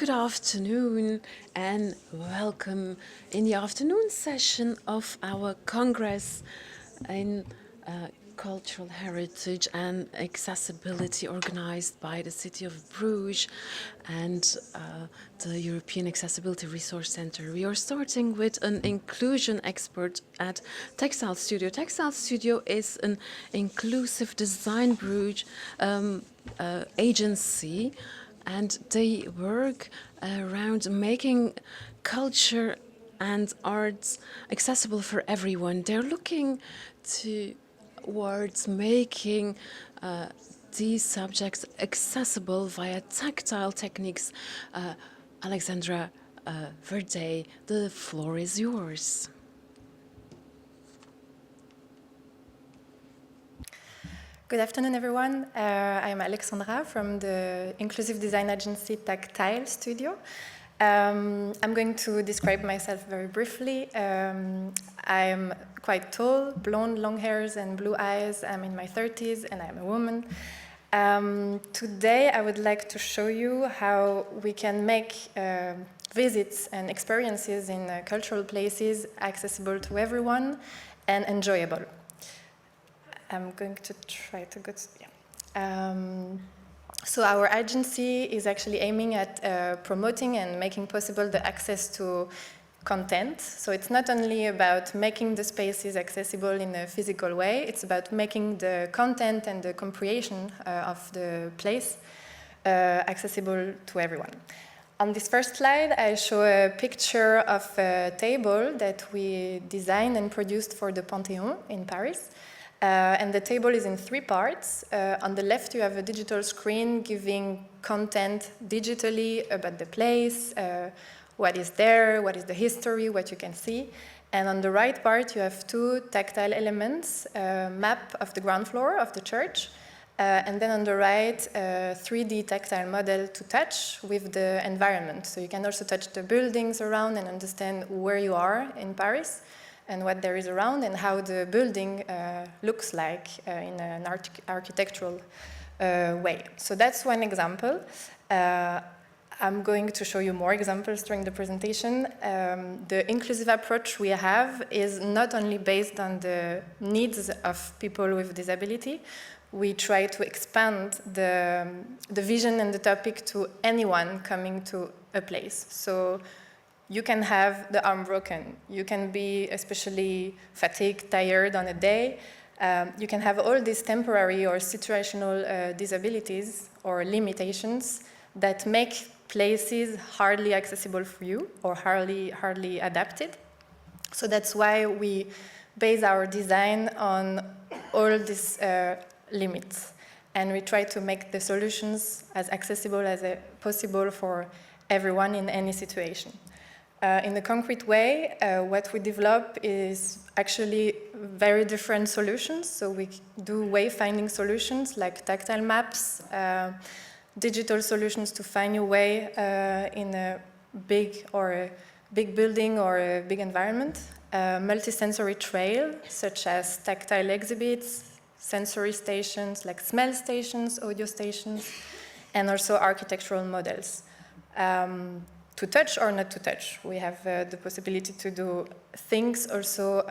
Good afternoon and welcome in the afternoon session of our Congress in Cultural Heritage and Accessibility organized by the City of Bruges and the European Accessibility Resource Center. We are starting with an inclusion expert at Tactile Studio. Tactile Studio is an inclusive design Bruges agency, and they work around making culture and arts accessible for everyone. They're looking towards making these subjects accessible via tactile techniques. Alexandra Verdeil, the floor is yours. Good afternoon, everyone. I'm Alexandra from the inclusive design agency Tactile Studio. I'm going to describe myself very briefly. I'm quite tall, blonde, long hairs and blue eyes. I'm in my 30s and I'm a woman. Today I would like to show you how we can make visits and experiences in cultural places accessible to everyone and enjoyable. I'm going to try to go to, so our agency is actually aiming at promoting and making possible the access to content. So it's not only about making the spaces accessible in a physical way, it's about making the content and the comprehension of the place accessible to everyone. On this first slide, I show a picture of a table that we designed and produced for the Panthéon in Paris. And the table is in 3 parts. On the left, you have a digital screen giving content digitally about the place, what is there, what is the history, what you can see. And on the right part, you have 2 tactile elements, a map of the ground floor of the church, and then on the right, a 3D tactile model to touch with the environment. So you can also touch the buildings around and understand where you are in Paris and what there is around and how the building looks like in an architectural way. So that's one example. I'm going to show you more examples during the presentation. The inclusive approach we have is not only based on the needs of people with disability. We try to expand the vision and the topic to anyone coming to a place. So you can have the arm broken. You can be especially fatigued, tired on a day. You can have all these temporary or situational disabilities or limitations that make places hardly accessible for you or hardly adapted. So that's why we base our design on all these limits. And we try to make the solutions as accessible as possible for everyone in any situation. In a concrete way, what we develop is actually very different solutions. So we do wayfinding solutions like tactile maps, digital solutions to find your way in a big building or a big environment, multisensory trail such as tactile exhibits, sensory stations like smell stations, audio stations, and also architectural models. To touch or not to touch. We have the possibility to do things also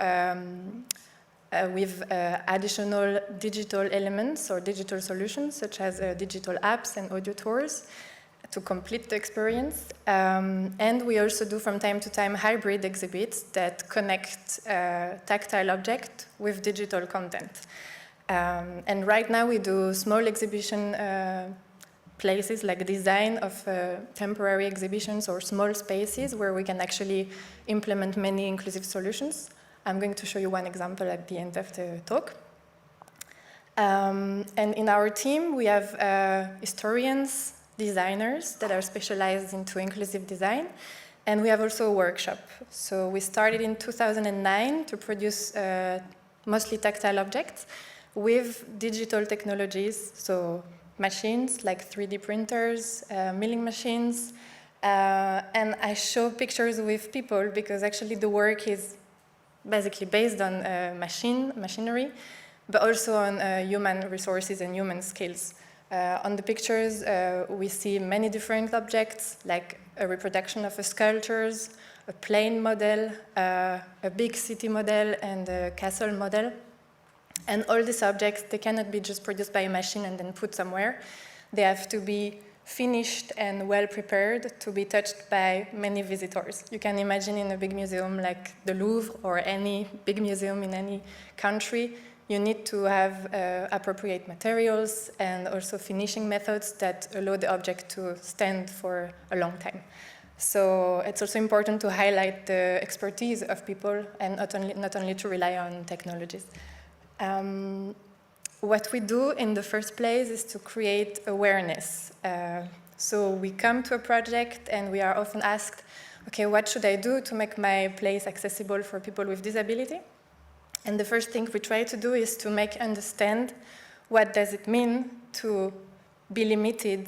with additional digital elements or digital solutions, such as digital apps and audio tours to complete the experience. And we also do from time to time hybrid exhibits that connect tactile object with digital content. And right now we do small exhibition places like design of temporary exhibitions or small spaces where we can actually implement many inclusive solutions. I'm going to show you one example at the end of the talk. And in our team, we have historians, designers that are specialized into inclusive design, and we have also a workshop. So we started in 2009 to produce mostly tactile objects with digital technologies, so machines like 3D printers, milling machines, and I show pictures with people because actually the work is basically based on machinery, but also on human resources and human skills. On the pictures, we see many different objects, like a reproduction of a sculptures, a plane model, a big city model, and a castle model. And all these objects, they cannot be just produced by a machine and then put somewhere. They have to be finished and well prepared to be touched by many visitors. You can imagine in a big museum like the Louvre or any big museum in any country, you need to have appropriate materials and also finishing methods that allow the object to stand for a long time. So it's also important to highlight the expertise of people and not only to rely on technologies. What we do in the first place is to create awareness. So we come to a project and we are often asked, okay, what should I do to make my place accessible for people with disability? And the first thing we try to do is to make understand what does it mean to be limited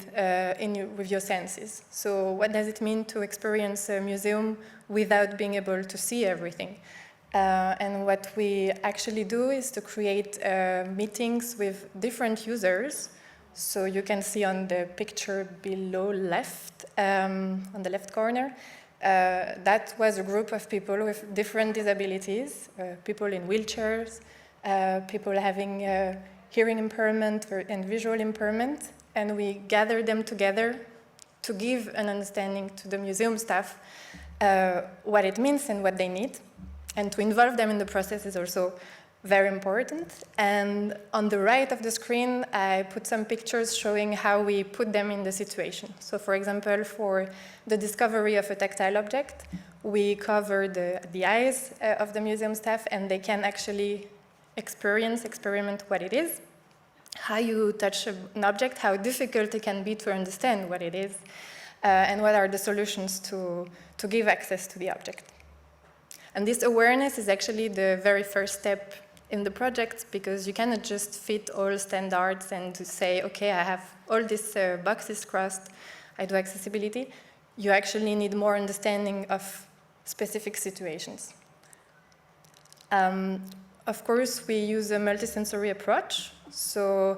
with your senses. So what does it mean to experience a museum without being able to see everything? And what we actually do is to create meetings with different users. So you can see on the picture below left, on the left corner, that was a group of people with different disabilities, people in wheelchairs, people having hearing impairment and visual impairment, and we gathered them together to give an understanding to the museum staff what it means and what they need. And to involve them in the process is also very important. And on the right of the screen, I put some pictures showing how we put them in the situation. So for example, for the discovery of a tactile object, we cover the eyes of the museum staff, and they can actually experiment what it is, how you touch an object, how difficult it can be to understand what it is, and what are the solutions to give access to the object. And this awareness is actually the very first step in the project, because you cannot just fit all standards and to say, okay, I have all these boxes crossed, I do accessibility. You actually need more understanding of specific situations. Of course, we use a multisensory approach. So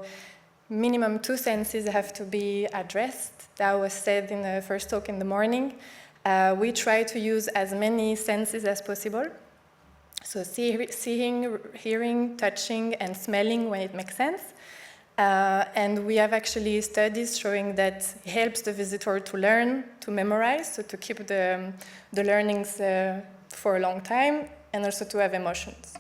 minimum 2 senses have to be addressed. That was said in the first talk in the morning. We try to use as many senses as possible. So seeing, hearing, touching, and smelling when it makes sense. And we have actually studies showing that it helps the visitor to learn, to memorize, so to keep the learnings for a long time, and also to have emotions.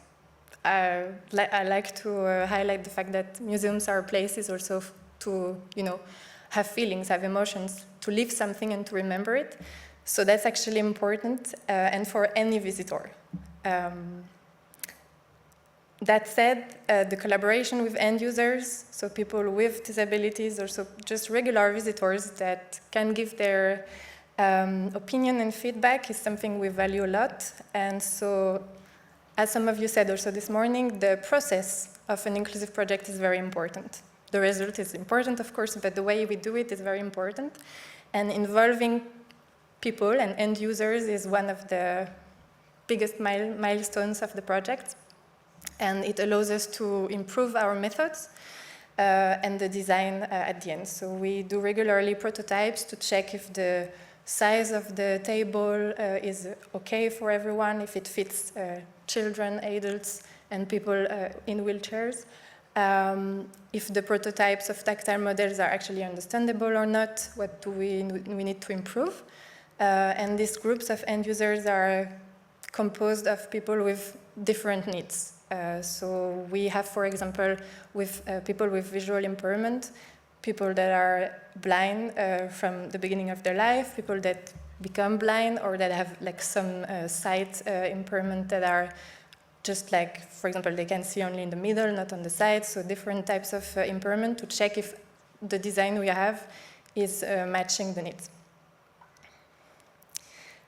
I like to highlight the fact that museums are places also to, have feelings, have emotions, to live something and to remember it. So that's actually important, and for any visitor. That said, the collaboration with end users, so people with disabilities, also just regular visitors that can give their opinion and feedback, is something we value a lot. And so, as some of you said also this morning, the process of an inclusive project is very important. The result is important, of course, but the way we do it is very important. And involving people and end users is one of the biggest milestones of the project. And it allows us to improve our methods and the design at the end. So we do regularly prototypes to check if the size of the table is okay for everyone, if it fits children, adults, and people in wheelchairs. If the prototypes of tactile models are actually understandable or not, what do we need to improve. And these groups of end users are composed of people with different needs. So we have, for example, with people with visual impairment, people that are blind from the beginning of their life, people that become blind or that have like some sight impairment that are just like, for example, they can see only in the middle, not on the side, so different types of impairment to check if the design we have is matching the needs.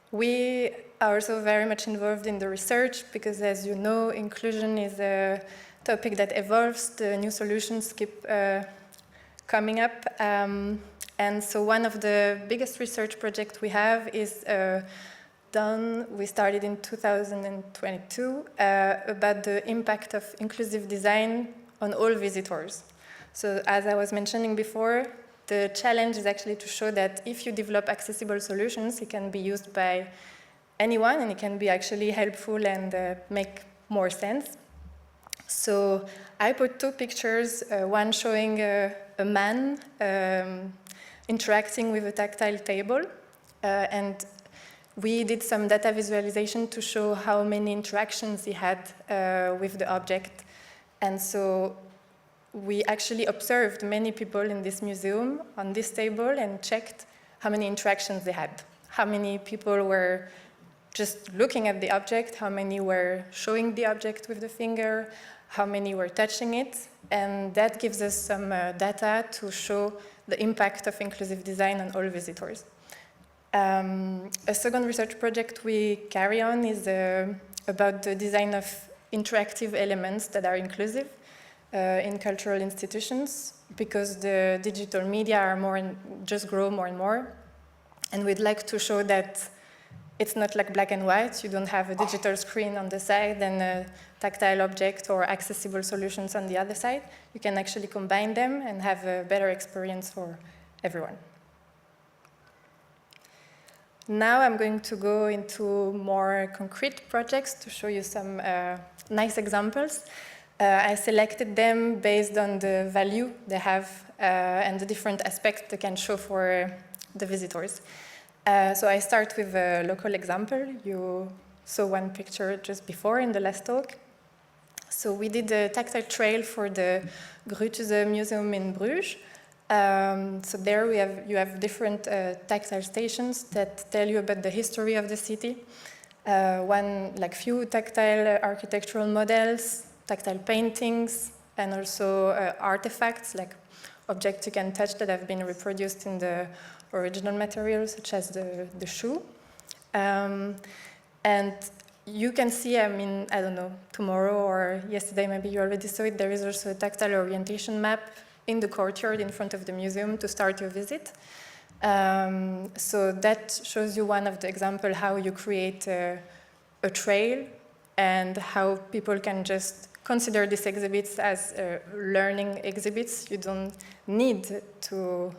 We are also very much involved in the research because, as you know, inclusion is a topic that evolves. The new solutions keep coming up. And so one of the biggest research projects we have is we started in 2022 about the impact of inclusive design on all visitors. So as I was mentioning before, the challenge is actually to show that if you develop accessible solutions, it can be used by anyone and it can be actually helpful and make more sense. So I put two pictures, one showing a man interacting with a tactile table, and we did some data visualization to show how many interactions he had with the object. And so we actually observed many people in this museum on this table and checked how many interactions they had. How many people were just looking at the object, how many were showing the object with the finger, how many were touching it. And that gives us some data to show the impact of inclusive design on all visitors. A second research project we carry on is about the design of interactive elements that are inclusive in cultural institutions, because the digital media are just grow more and more. And we'd like to show that it's not like black and white. You don't have a digital screen on the side and a tactile object or accessible solutions on the other side. You can actually combine them and have a better experience for everyone. Now I'm going to go into more concrete projects to show you some nice examples. I selected them based on the value they have and the different aspects they can show for the visitors. So I start with a local example. You saw one picture just before in the last talk. So we did a tactile trail for the Bruges Museum in Bruges. So there you have different tactile stations that tell you about the history of the city. Few tactile architectural models, tactile paintings, and also artifacts like objects you can touch that have been reproduced in the original materials, such as the shoe. And you can see, I don't know, tomorrow or yesterday, maybe you already saw it, there is also a tactile orientation map in the courtyard in front of the museum to start your visit. So that shows you one of the examples how you create a trail and how people can just consider these exhibits as learning exhibits. You don't need to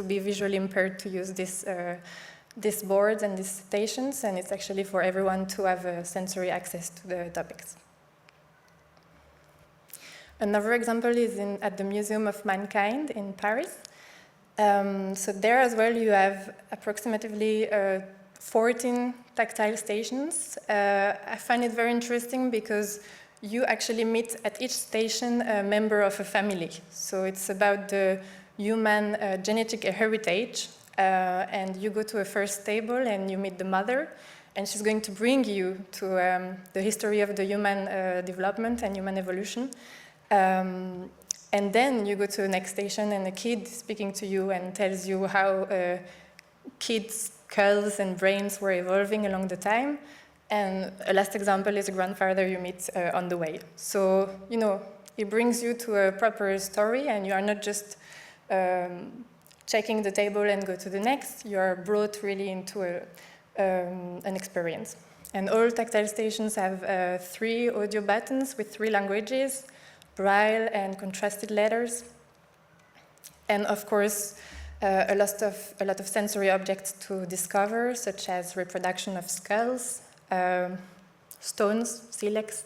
be visually impaired to use these boards and these stations, and it's actually for everyone to have sensory access to the topics. Another example is at the Museum of Mankind in Paris. So there as well you have approximately 14 tactile stations. I find it very interesting because you actually meet at each station a member of a family. So it's about the human genetic heritage, and you go to a first table and you meet the mother, and she's going to bring you to the history of the human development and human evolution. And then you go to the next station and a kid is speaking to you and tells you how kids' skulls and brains were evolving along the time. And a last example is a grandfather you meet on the way. So, it brings you to a proper story, and you are not just checking the table and go to the next. You are brought really into an experience. And all tactile stations have 3 audio buttons with 3 languages, Braille and contrasted letters. And of course, a lot of sensory objects to discover, such as reproduction of skulls, stones, silex,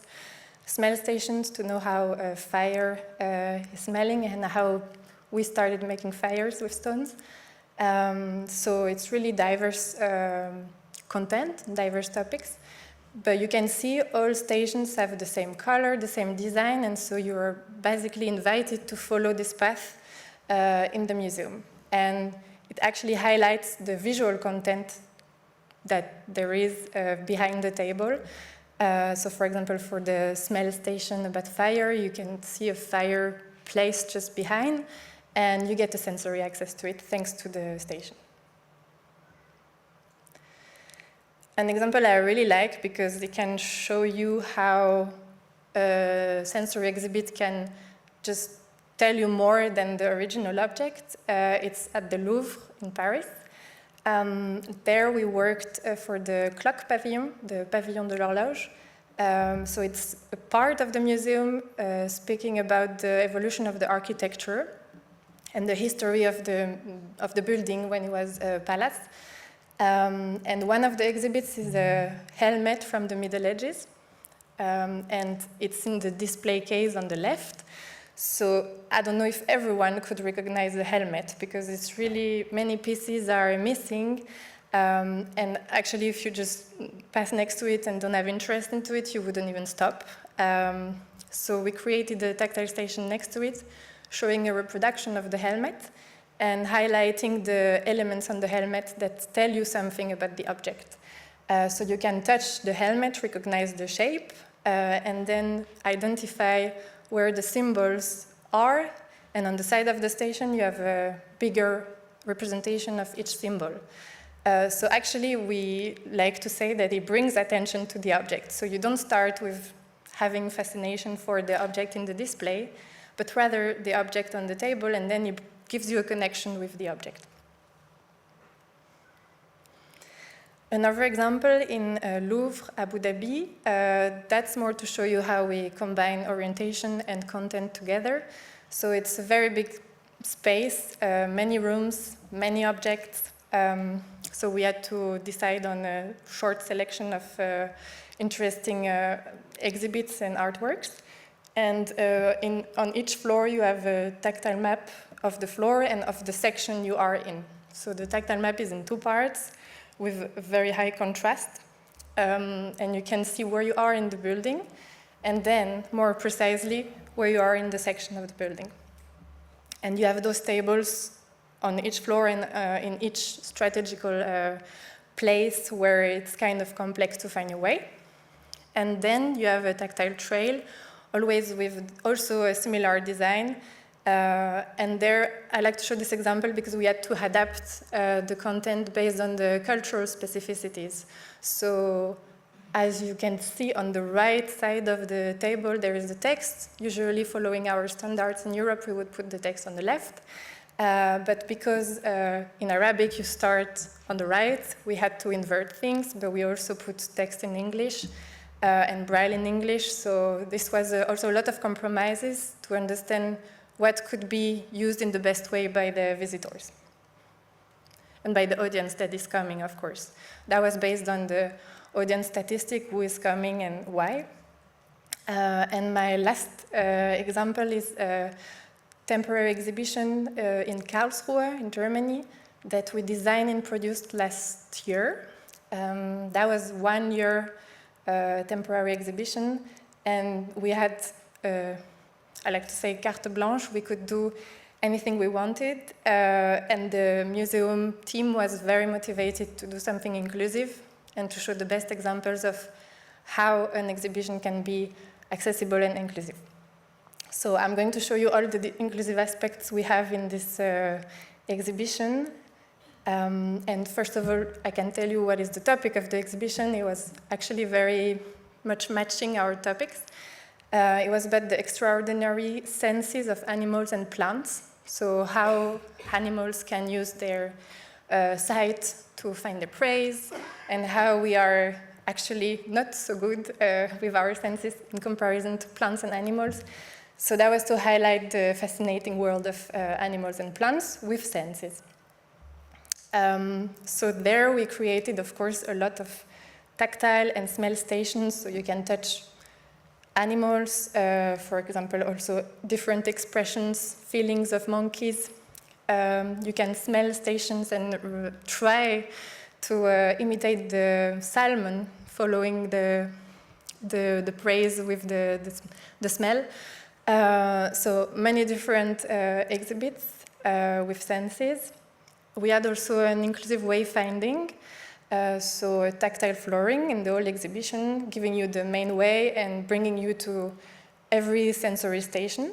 smell stations to know how fire is smelling and how we started making fires with stones. So it's really diverse content, diverse topics. But you can see all stations have the same color, the same design, and so you're basically invited to follow this path in the museum. And it actually highlights the visual content that there is behind the table. So for example, for the smell station about fire, you can see a fire placed just behind, and you get a sensory access to it thanks to the station. An example I really like because it can show you how a sensory exhibit can just tell you more than the original object. It's at the Louvre in Paris. There we worked for the clock pavilion, the Pavillon de l'Horloge. So it's a part of the museum speaking about the evolution of the architecture and the history of the building when it was a palace. And one of the exhibits is a helmet from the Middle Ages. And it's in the display case on the left. So I don't know if everyone could recognize the helmet because it's really, many pieces are missing. And actually, if you just pass next to it and don't have interest into it, you wouldn't even stop. So we created a tactile station next to it, showing a reproduction of the helmet and highlighting the elements on the helmet that tell you something about the object. So you can touch the helmet, recognize the shape, and then identify where the symbols are. And on the side of the station, you have a bigger representation of each symbol. So actually, we like to say that it brings attention to the object. So you don't start with having fascination for the object in the display, but rather the object on the table, and then it gives you a connection with the object. Another example in Louvre, Abu Dhabi, that's more to show you how we combine orientation and content together. So it's a very big space, many rooms, many objects. So we had to decide on a short selection of interesting exhibits and artworks. And on each floor, you have a tactile map of the floor and of the section you are in. So the tactile map is in two parts with very high contrast. And you can see where you are in the building, and then, more precisely, where you are in the section of the building. And you have those tables on each floor and in each strategical place where it's kind of complex to find your way. And then you have a tactile trail, always with also a similar design. And there, I like to show this example because we had to adapt the content based on the cultural specificities. So as you can see on the right side of the table, there is the text. Usually following our standards in Europe, we would put the text on the left. But because in Arabic you start on the right, we had to invert things, but we also put text in English and Braille in English. So this was also a lot of compromises to understand what could be used in the best way by the visitors. And by the audience that is coming, of course. That was based on the audience statistic, who is coming and why. And my last example is temporary exhibition in Karlsruhe in Germany that we designed and produced last year. That was 1 year temporary exhibition, and we had, I like to say, carte blanche. We could do anything we wanted, and the museum team was very motivated to do something inclusive and to show the best examples of how an exhibition can be accessible and inclusive. So I'm going to show you all the inclusive aspects we have in this exhibition. And first of all, I can tell you what is the topic of the exhibition. It was actually very much matching our topics. It was about the extraordinary senses of animals and plants. So how animals can use their sight to find their prey, and how we are actually not so good with our senses in comparison to plants and animals. So that was to highlight the fascinating world of animals and plants with senses. So there we created, of course, a lot of tactile and smell stations, so you can touch animals, for example, also different expressions, feelings of monkeys. You can smell stations and try to imitate the salmon, following the praise with the smell. So many different exhibits with senses. We had also an inclusive wayfinding, so a tactile flooring in the whole exhibition, giving you the main way and bringing you to every sensory station.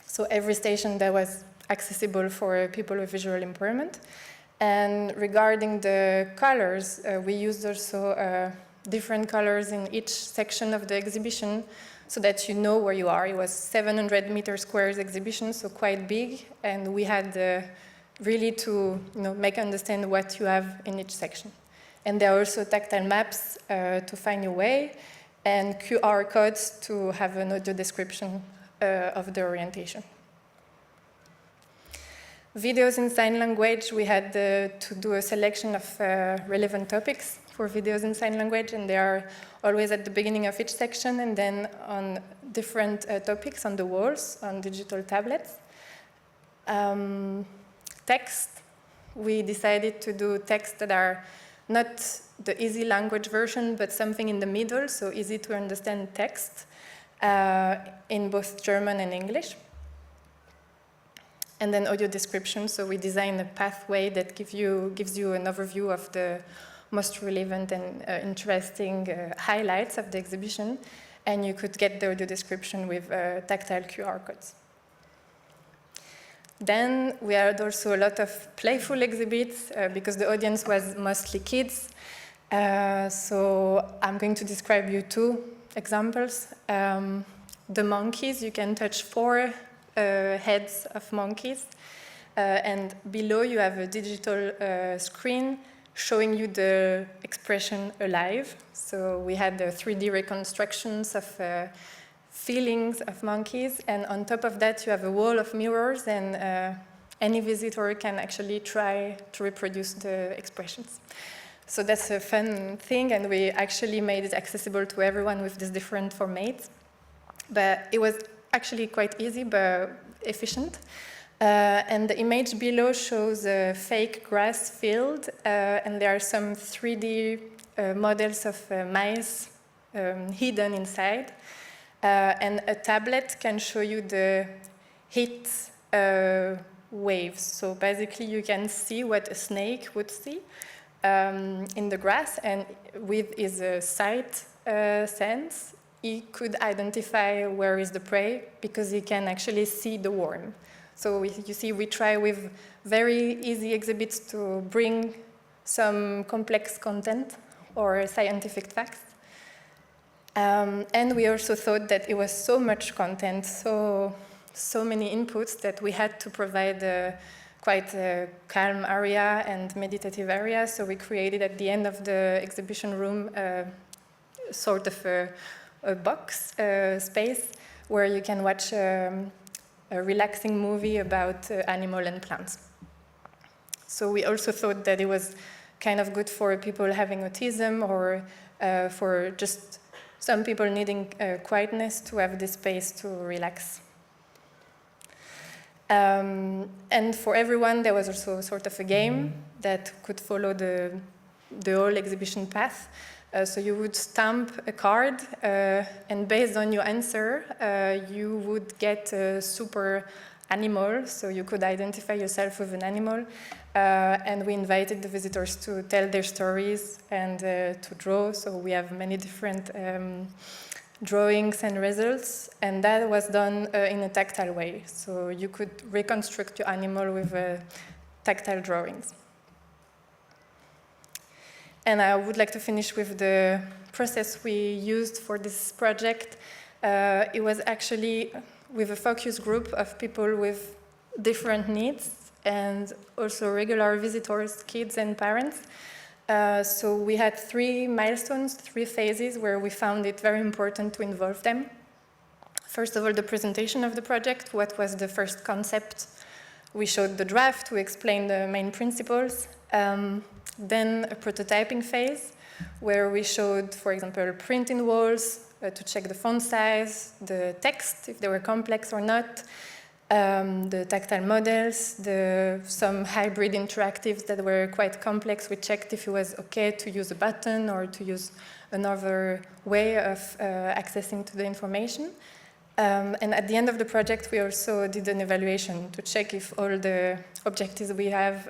So every station that was accessible for people with visual impairment. And regarding the colors, we used also different colors in each section of the exhibition so that you know where you are. It was 700 meter squares exhibition, so quite big, and we had really to make understand what you have in each section. And there are also tactile maps to find your way, and QR codes to have an audio description of the orientation. Videos in sign language, we had to do a selection of relevant topics for videos in sign language, and they are always at the beginning of each section and then on different topics on the walls, on digital tablets. Text, we decided to do texts that are not the easy language version, but something in the middle, so easy to understand text in both German and English. And then audio description, so we designed a pathway that gives you an overview of the most relevant and interesting highlights of the exhibition, and you could get the audio description with tactile QR codes. Then we had also a lot of playful exhibits because the audience was mostly kids. So I'm going to describe you two examples. The monkeys, you can touch 4 heads of monkeys. And below you have a digital screen showing you the expression alive. So we had the 3D reconstructions of feelings of monkeys, and on top of that you have a wall of mirrors, and any visitor can actually try to reproduce the expressions. So that's a fun thing, and we actually made it accessible to everyone with these different formats. But it was actually quite easy but efficient. And the image below shows a fake grass field, and there are some 3D models of mice hidden inside. And a tablet can show you the heat waves. So basically you can see what a snake would see in the grass, and with his sight sense, he could identify where is the prey because he can actually see the worm. So you see, we try with very easy exhibits to bring some complex content or scientific facts. And we also thought that it was so much content, so many inputs, that we had to provide quite a calm area and meditative area. So we created at the end of the exhibition room sort of a box space where you can watch a relaxing movie about animal and plants. So we also thought that it was kind of good for people having autism, or for just some people needing quietness, to have this space to relax. And for everyone, there was also sort of a game that could follow the whole exhibition path. So you would stamp a card, and based on your answer, you would get a super animal, so you could identify yourself with an animal. And we invited the visitors to tell their stories and to draw, so we have many different drawings and results, and that was done in a tactile way. So you could reconstruct your animal with tactile drawings. And I would like to finish with the process we used for this project. It was actually with a focus group of people with different needs, and also regular visitors, kids and parents. So we had 3 milestones, 3 phases where we found it very important to involve them. First of all, the presentation of the project. What was the first concept? We showed the draft, we explained the main principles. Then a prototyping phase where we showed, for example, printing walls to check the font size, the text, if they were complex or not, the tactile models, some hybrid interactives that were quite complex. We checked if it was okay to use a button or to use another way of accessing to the information. And at the end of the project, we also did an evaluation to check if all the objectives we have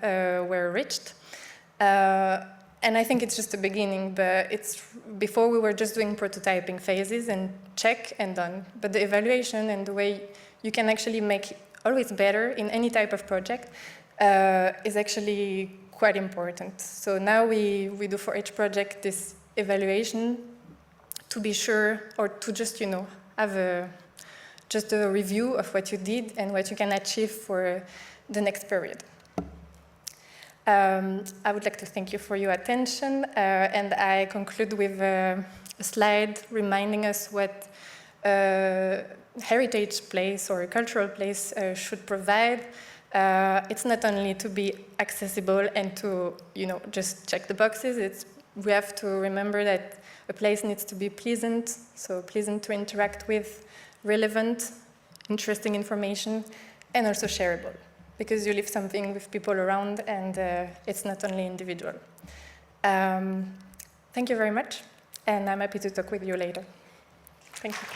were reached. And I think it's just the beginning, but before we were just doing prototyping phases and check and done. But the evaluation and the way you can actually make it always better in any type of project is actually quite important. So now we do for each project this evaluation to be sure, or to just, have just a review of what you did and what you can achieve for the next period. I would like to thank you for your attention, and I conclude with a slide reminding us what a heritage place or a cultural place should provide. It's not only to be accessible and to, just check the boxes. We have to remember that a place needs to be pleasant, so pleasant to interact with, relevant, interesting information, and also shareable, because you leave something with people around, and it's not only individual. Thank you very much, and I'm happy to talk with you later. Thank you.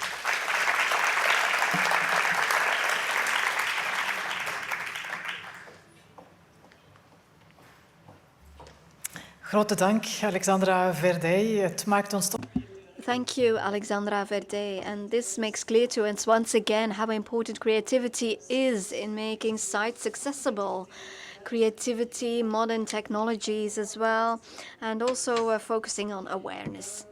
Grote dank, Alexandra Verdeil. Het maakt ons toch... Thank you, Alexandra Verdeil. And this makes clear to us once again how important creativity is in making sites accessible. Creativity, modern technologies as well, and also focusing on awareness.